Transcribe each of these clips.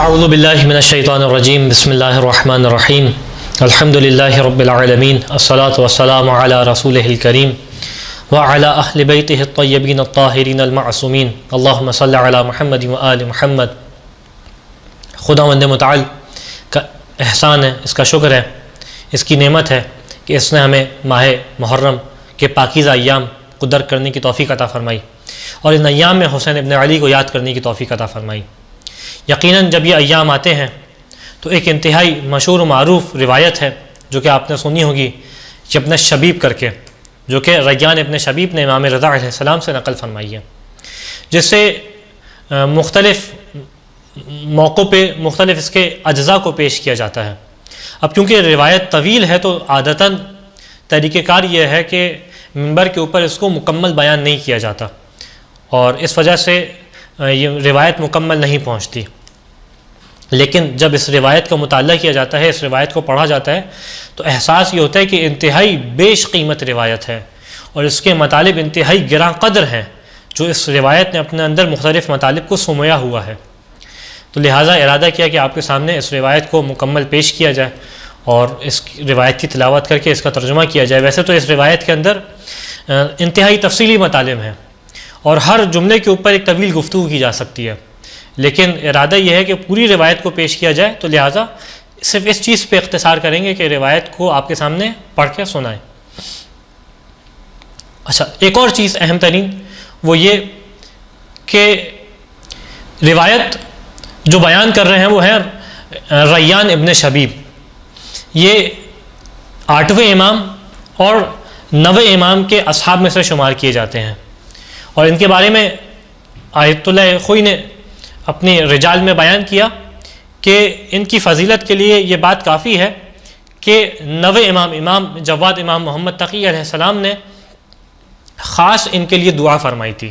اعوذ باللہ من الشیطان الرجیم بسم اللہ الرحمن الرحیم الحمد للہ رب العالمین الصلاۃ والسلام علی رسولہ الکریم وعلی اہل بیتہ الطیبین الطاہرین المعصومین اللہم صلی علی محمد وآل محمد۔ خداوند متعال کا احسان ہے، اس کا شکر ہے، اس کی نعمت ہے کہ اس نے ہمیں ماہ محرم کے پاکیزہ ایام کو درک کرنے کی توفیق عطا فرمائی اور ان ایام میں حسین ابن علی کو یاد کرنے کی توفیق عطا فرمائی۔ یقیناً جب یہ ایام آتے ہیں تو ایک انتہائی مشہور و معروف روایت ہے جو کہ آپ نے سنی ہوگی، کہ ابن شبیب کر کے، جو کہ ریان ابن شبیب نے امام رضا علیہ السلام سے نقل فرمائی ہے، جس سے مختلف موقعوں پہ مختلف اس کے اجزاء کو پیش کیا جاتا ہے۔ اب چونکہ روایت طویل ہے تو عادتاً طریقہ کار یہ ہے کہ منبر کے اوپر اس کو مکمل بیان نہیں کیا جاتا، اور اس وجہ سے یہ روایت مکمل نہیں پہنچتی۔ لیکن جب اس روایت کا مطالعہ کیا جاتا ہے، اس روایت کو پڑھا جاتا ہے، تو احساس یہ ہوتا ہے کہ انتہائی بیش قیمت روایت ہے اور اس کے مطالب انتہائی گراں قدر ہیں، جو اس روایت نے اپنے اندر مختلف مطالب کو سمویا ہوا ہے۔ تو لہٰذا ارادہ کیا کہ آپ کے سامنے اس روایت کو مکمل پیش کیا جائے اور اس روایت کی تلاوت کر کے اس کا ترجمہ کیا جائے۔ ویسے تو اس روایت کے اندر انتہائی تفصیلی مطالب ہیں اور ہر جملے کے اوپر ایک طویل گفتگو کی جا سکتی ہے، لیکن ارادہ یہ ہے کہ پوری روایت کو پیش کیا جائے، تو لہٰذا صرف اس چیز پہ اختصار کریں گے کہ روایت کو آپ کے سامنے پڑھ کے سنائیں۔ اچھا، ایک اور چیز اہم ترین وہ یہ کہ روایت جو بیان کر رہے ہیں وہ ہے ریان ابن شبیب۔ یہ 8ویں امام اور 9ویں امام کے اصحاب میں سے شمار کیے جاتے ہیں، اور ان کے بارے میں آیت اللہ خوئی نے اپنی رجال میں بیان کیا کہ ان کی فضیلت کے لیے یہ بات کافی ہے کہ 9ویں امام جواد امام محمد تقی علیہ السلام نے خاص ان کے لیے دعا فرمائی تھی۔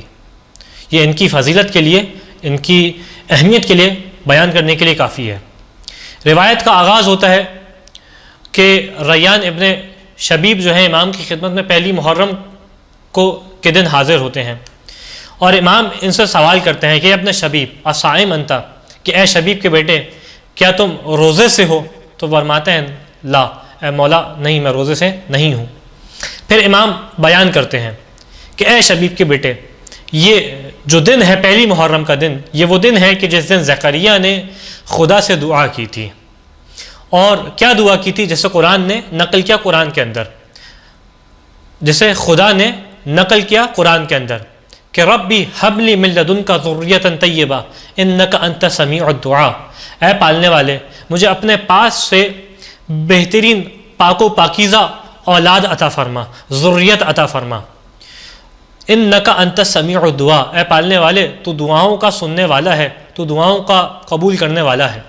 یہ ان کی فضیلت کے لیے، ان کی اہمیت کے لیے بیان کرنے کے لیے کافی ہے۔ روایت کا آغاز ہوتا ہے کہ ریان ابن شبیب جو ہے امام کی خدمت میں پہلی محرم کے دن حاضر ہوتے ہیں، اور امام ان سے سوال کرتے ہیں کہ ابن شبیب اصائم انتا، کہ اے شبیب کے بیٹے کیا تم روزے سے ہو؟ تو فرماتے ہیں لا، اے مولا نہیں، میں روزے سے نہیں ہوں۔ پھر امام بیان کرتے ہیں کہ اے شبیب کے بیٹے، یہ جو دن ہے پہلی محرم کا دن، یہ وہ دن ہے کہ جس دن زکریا نے خدا سے دعا کی تھی، اور کیا دعا کی تھی جسے قرآن نے نقل کیا قرآن کے اندر، جسے خدا نے نقل کیا قرآن کے اندر کہ ربی ہب لی من لدنک ذریۃ طیبہ انک انت سمیع الدعاء، اے پالنے والے مجھے اپنے پاس سے بہترین پاک و پاکیزہ اولاد عطا فرما، ذریت عطا فرما۔ انک انت سمیع الدعاء، اے پالنے والے تو دعاؤں کا سننے والا ہے، تو دعاؤں کا قبول کرنے والا ہے۔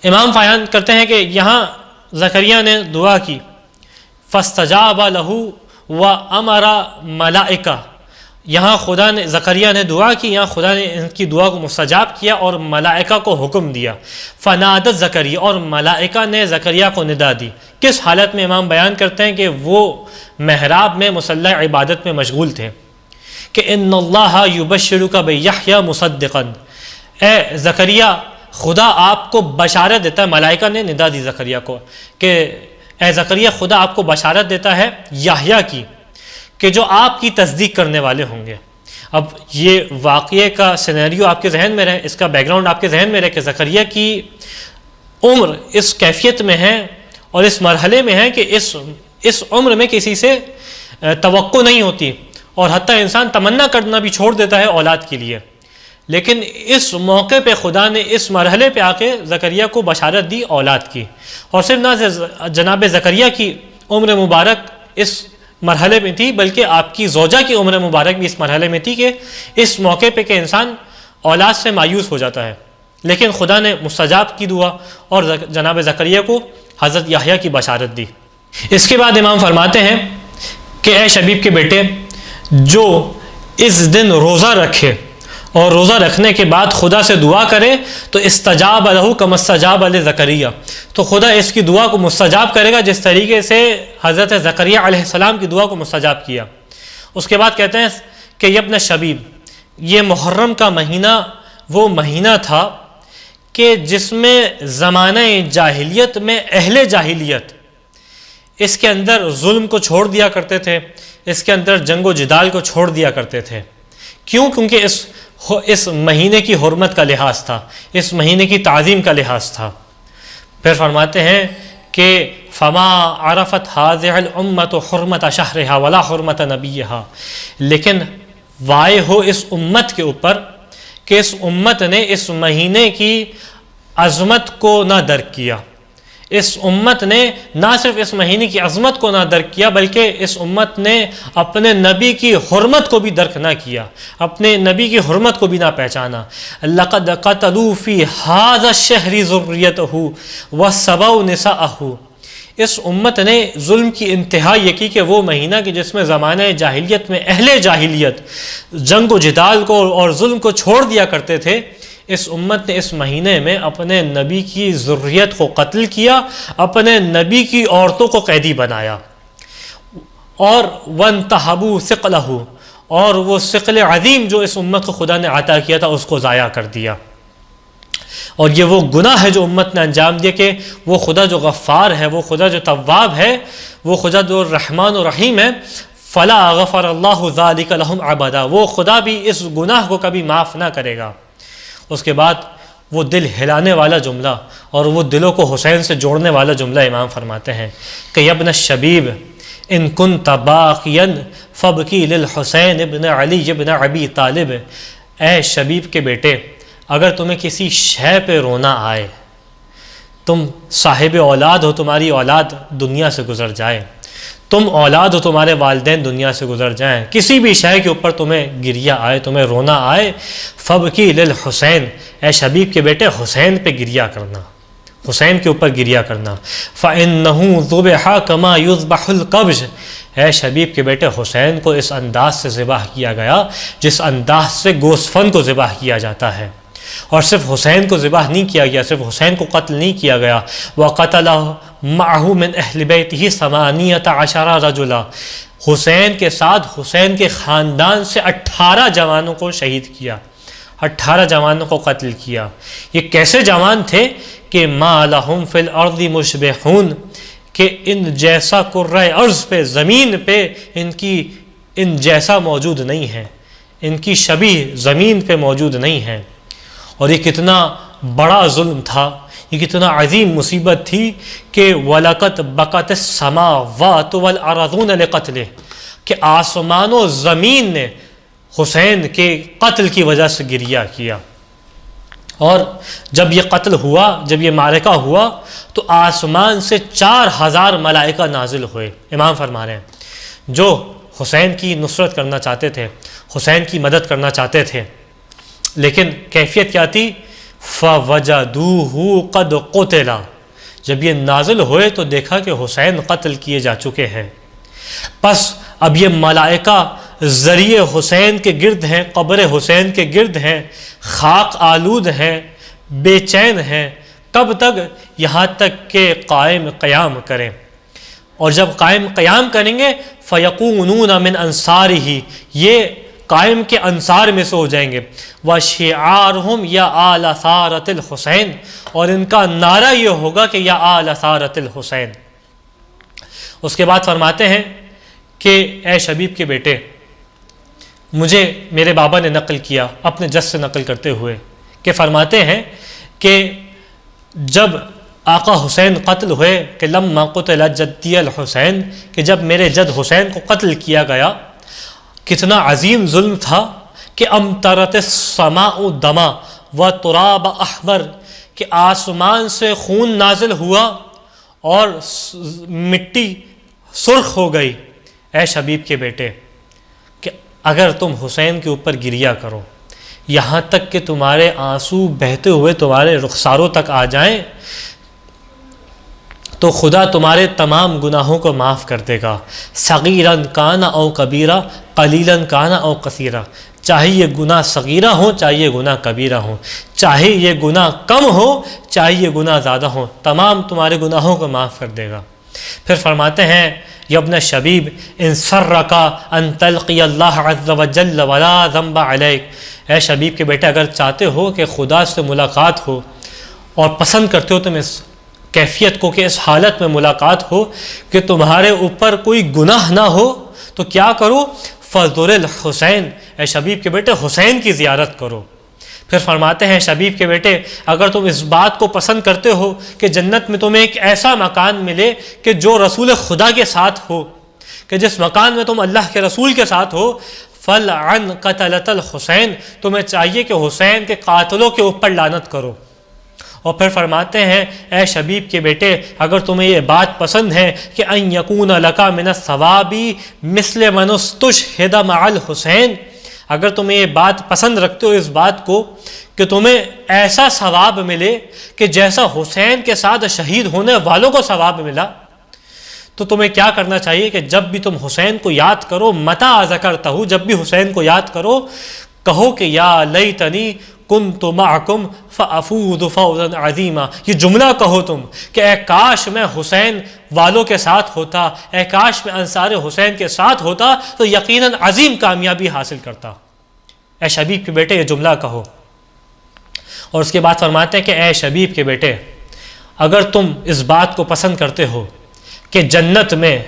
امام بیان کرتے ہیں کہ یہاں زکریا نے دعا کی، فاستجاب لہ وامر ملائکہ، یہاں خدا نے زکریا نے دعا کی، یہاں خدا نے ان کی دعا کو مستجاب کیا اور ملائکہ کو حکم دیا۔ فنادت زکریا، اور ملائکہ نے زکریا کو ندا دی۔ کس حالت میں؟ امام بیان کرتے ہیں کہ وہ محراب میں مصلی عبادت میں مشغول تھے کہ ان اللہ یبشرک بیحییٰ مصدقا، اے زکریا خدا آپ کو بشارت دیتا ہے، ملائکہ نے ندا دی زکریا کو کہ اے زکریا خدا آپ کو بشارت دیتا ہے یحییٰ کی، کہ جو آپ کی تصدیق کرنے والے ہوں گے۔ اب یہ واقعے کا سینیریو آپ کے ذہن میں رہے، اس کا بیک گراؤنڈ آپ کے ذہن میں رہے کہ زکریا کی عمر اس کیفیت میں ہے اور اس مرحلے میں ہے کہ اس عمر میں کسی سے توقع نہیں ہوتی، اور حتیٰ انسان تمنا کرنا بھی چھوڑ دیتا ہے اولاد کے لیے، لیکن اس موقع پہ خدا نے اس مرحلے پہ آ کے زکریا کو بشارت دی اولاد کی۔ اور صرف نہ جناب زکریا کی عمر مبارک اس مرحلے میں تھی، بلکہ آپ کی زوجہ کی عمر مبارک بھی اس مرحلے میں تھی کہ اس موقع پہ کہ انسان اولاد سے مایوس ہو جاتا ہے، لیکن خدا نے مستجاب کی دعا اور جناب زکریا کو حضرت یحییٰ کی بشارت دی۔ اس کے بعد امام فرماتے ہیں کہ اے شبیب کے بیٹے، جو اس دن روزہ رکھے اور روزہ رکھنے کے بعد خدا سے دعا کرے تو استجاب لہ کما استجاب لزکریا، تو خدا اس کی دعا کو مستجاب کرے گا جس طریقے سے حضرت زکریا علیہ السلام کی دعا کو مستجاب کیا۔ اس کے بعد کہتے ہیں کہ ابن شبیب، یہ محرم کا مہینہ وہ مہینہ تھا کہ جس میں زمانہ جاہلیت میں اہل جاہلیت اس کے اندر ظلم کو چھوڑ دیا کرتے تھے، اس کے اندر جنگ و جدال کو چھوڑ دیا کرتے تھے. کیوں؟ کیونکہ اس مہینے کی حرمت کا لحاظ تھا، اس مہینے کی تعظیم کا لحاظ تھا. پھر فرماتے ہیں کہ فما عرفت هذه الامة حرمت شهرها ولا حرمت نبیها، لیکن وائے ہو اس امت کے اوپر کہ اس امت نے اس مہینے کی عظمت کو نہ درک کیا. اس امت نے نہ صرف اس مہینے کی عظمت کو نہ درک کیا بلکہ اس امت نے اپنے نبی کی حرمت کو بھی درک نہ کیا، اپنے نبی کی حرمت کو بھی نہ پہچانا. لقد قتلوا فی هذا الشہر ذریته وسبوا نساءه، اس امت نے ظلم کی انتہا یہ کی کہ وہ مہینہ کہ جس میں زمانہ جاہلیت میں اہل جاہلیت جنگ و جدال کو اور ظلم کو چھوڑ دیا کرتے تھے، اس امت نے اس مہینے میں اپنے نبی کی ذریت کو قتل کیا، اپنے نبی کی عورتوں کو قیدی بنایا، اور وانتہبوا ثقلہ، اور وہ ثقل عظیم جو اس امت کو خدا نے عطا کیا تھا اس کو ضائع کر دیا. اور یہ وہ گناہ ہے جو امت نے انجام دیا کہ وہ خدا جو غفار ہے، وہ خدا جو تواب ہے، وہ خدا جو رحمان و رحیم ہے، فلا غفر اللہ ذلک لہم ابدا، وہ خدا بھی اس گناہ کو کبھی معاف نہ کرے گا. اس کے بعد وہ دل ہلانے والا جملہ اور وہ دلوں کو حسین سے جوڑنے والا جملہ امام فرماتے ہیں کہ ابن الشبیب ان کنت باقیا فابکی للحسین ابن علی ابن ابی طالب، اے شبیب کے بیٹے اگر تمہیں کسی شے پہ رونا آئے، تم صاحب اولاد ہو، تمہاری اولاد دنیا سے گزر جائے، تم اولاد ہو، تمہارے والدین دنیا سے گزر جائیں، کسی بھی شے کے اوپر تمہیں گریہ آئے، تمہیں رونا آئے، فبکی للحسین، اے شبیب کے بیٹے حسین پہ گریہ کرنا، حسین کے اوپر گریہ کرنا. فَإِنَّهُ ذُبِحَ كَمَا يُذْبَحُ الْقَبْشِ، اے شبیب کے بیٹے حسین کو اس انداز سے ذبح کیا گیا جس انداز سے گوسفند کو ذبح کیا جاتا ہے. اور صرف حسین کو ذبح نہیں کیا گیا، صرف حسین کو قتل نہیں کیا گیا، وَقَتَلَهُ مَعَهُ مِنْ أَهْلِ بَيْتِهِ 18 رَجُلًا، حسین کے ساتھ حسین کے خاندان سے 18 جوانوں کو شہید کیا، 18 جوانوں کو قتل کیا. یہ کیسے جوان تھے کہ مَا لَهُمْ فِي الْأَرْضِ مُشْبِحُونَ، کہ ان جیسا کرۂ ارض پہ، زمین پہ ان جیسا موجود نہیں ہے، ان کی شبیہ زمین پہ موجود نہیں ہے. اور یہ کتنا بڑا ظلم تھا، یہ کتنا عظیم مصیبت تھی کہ وَلَقَدْ بَكَتِ السَّمَاوَاتُ وَالْأَرْضُونَ لِقَتْلِهِ، کہ آسمان و زمین نے حسین کے قتل کی وجہ سے گریہ کیا. اور جب یہ قتل ہوا، جب یہ معرکہ ہوا تو آسمان سے 4000 ملائکہ نازل ہوئے. امام فرما رہے ہیں جو حسین کی نصرت کرنا چاہتے تھے، حسین کی مدد کرنا چاہتے تھے، لیکن کیفیت کیا تھی؟ فَوَجَدُوهُ قَدْ قُتِلَ، جب یہ نازل ہوئے تو دیکھا کہ حسین قتل کیے جا چکے ہیں. پس اب یہ ملائکہ ذریعہ حسین کے گرد ہیں، قبر حسین کے گرد ہیں، خاک آلود ہیں، بے چین ہیں. کب تک؟ یہاں تک کہ قائم قیام کریں. اور جب قائم قیام کریں گے فَيَقُونُونَ مِنْ أَنصَارِهِ، یہ قائم کے انصار میں سے ہو جائیں گے. وَشِعَارُهُمْ یا آلَ ثَارَةِ الحسین، اور ان کا نعرہ یہ ہوگا کہ یا آلَ ثَارَةِ الحسین. اس کے بعد فرماتے ہیں کہ اے شبیب کے بیٹے، مجھے میرے بابا نے نقل کیا اپنے جد سے نقل کرتے ہوئے کہ فرماتے ہیں کہ جب آقا حسین قتل ہوئے، کہ لما قتل جدی الحسین، کہ جب میرے جد حسین کو قتل کیا گیا، کتنا عظیم ظلم تھا کہ امطرت السماء دما و تراب احمر، کہ آسمان سے خون نازل ہوا اور مٹی سرخ ہو گئی. اے شبیب کے بیٹے کہ اگر تم حسین کے اوپر گریہ کرو یہاں تک کہ تمہارے آنسو بہتے ہوئے تمہارے رخساروں تک آ جائیں تو خدا تمہارے تمام گناہوں کو معاف کر دے گا. صغیراً کان او کبیرہ، قلیلاً کان او کثیرہ، چاہے یہ گناہ صغیرہ ہوں چاہے یہ گناہ کبیرہ ہوں، چاہے یہ گناہ کم ہو چاہے یہ گناہ زیادہ ہوں، تمام تمہارے گناہوں کو معاف کر دے گا. پھر فرماتے ہیں یا ابن شبیب ان سرک ان تلقی اللہ عز وجل ولا ذنب علیک، اے شبیب کے بیٹے اگر چاہتے ہو کہ خدا سے ملاقات ہو اور پسند کرتے ہو تم اس کیفیت کو کہ اس حالت میں ملاقات ہو کہ تمہارے اوپر کوئی گناہ نہ ہو، تو کیا کرو؟ فَزُرِ الحسین، اے شبیب کے بیٹے حسین کی زیارت کرو۔ پھر فرماتے ہیں شبیب کے بیٹے اگر تم اس بات کو پسند کرتے ہو کہ جنت میں تمہیں ایک ایسا مکان ملے کہ جو رسول خدا کے ساتھ ہو، کہ جس مکان میں تم اللہ کے رسول کے ساتھ ہو، فَلْعَنْ قَتَلَةَ الْحُسَيْن، تمہیں چاہیے کہ حسین کے قاتلوں کے اوپر لعنت کرو۔ اور پھر فرماتے ہیں اے شبیب کے بیٹے اگر تمہیں یہ بات پسند ہے کہ ان یکون لک من الثواب مثل من استشہد مع الحسین، اگر تمہیں یہ بات پسند رکھتے ہو اس بات کو کہ تمہیں ایسا ثواب ملے کہ جیسا حسین کے ساتھ شہید ہونے والوں کو ثواب ملا، تو تمہیں کیا کرنا چاہیے کہ جب بھی تم حسین کو یاد کرو، متى ذکرتہ، جب بھی حسین کو یاد کرو، کہو کہ یا لیتنی کنت معکم فافوز فوزا عظیما، یہ جملہ کہو تم کہ اے کاش میں حسین والوں کے ساتھ ہوتا، اے کاش میں انصار حسین کے ساتھ ہوتا تو یقیناً عظیم کامیابی حاصل کرتا۔ اے شبیب کے بیٹے یہ جملہ کہو۔ اور اس کے بعد فرماتے ہیں کہ اے شبیب کے بیٹے اگر تم اس بات کو پسند کرتے ہو کہ جنت میں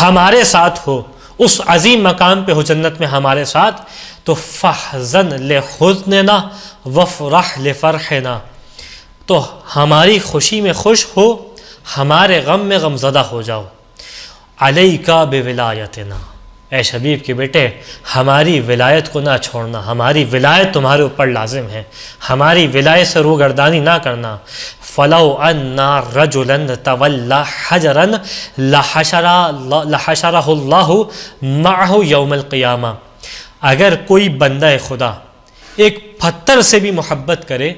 ہمارے ساتھ ہو، اس عظیم مقام پہ ہو جنت میں ہمارے ساتھ، تو فَحْزَنْ لِحُزْنِنَا وَفْرَحْ لِفَرْحِنَا، تو ہماری خوشی میں خوش ہو، ہمارے غم میں غمزدہ ہو جاؤ۔ عَلَيْكَ بِوِلَایَتِنَا، اے شبیب کے بیٹے ہماری ولایت کو نہ چھوڑنا، ہماری ولایت تمہارے اوپر لازم ہے، ہماری ولایت سے روگردانی نہ کرنا۔ فَلَوْ أَنَّ رَجُلًا تَوَلَّى حَجَرًا لَحَشَرَهُ اللَّهُ مَعَهُ يَوْمَ الْقِيَامَةِ، اگر کوئی بندہ خدا ایک پتھر سے بھی محبت کرے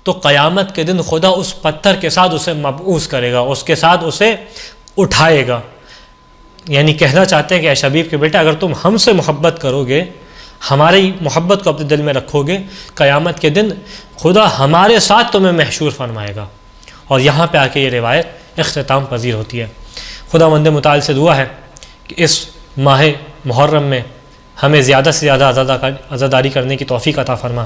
تو قیامت کے دن خدا اس پتھر کے ساتھ اسے مبعوث کرے گا، اس کے ساتھ اسے اٹھائے گا۔ یعنی کہنا چاہتے ہیں کہ اے شبیب کے بیٹے اگر تم ہم سے محبت کرو گے، ہماری محبت کو اپنے دل میں رکھو گے، قیامت کے دن خدا ہمارے ساتھ تمہیں محشور فرمائے گا۔ اور یہاں پہ آ کے یہ روایت اختتام پذیر ہوتی ہے۔ خدا مند متعال سے دعا ہے کہ اس ماہ محرم میں ہمیں زیادہ سے زیادہ عزاداری کرنے کی توفیق عطا فرما،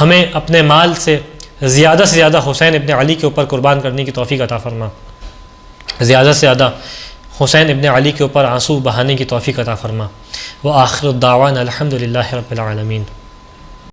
ہمیں اپنے مال سے زیادہ حسین ابن علی کے اوپر قربان کرنے کی توفیق عطا فرما، زیادہ سے زیادہ حسین ابن علی کے اوپر آنسو بہانے کی توفیق عطا فرما۔ وآخر الدعوانا الحمد للہ رب العالمین۔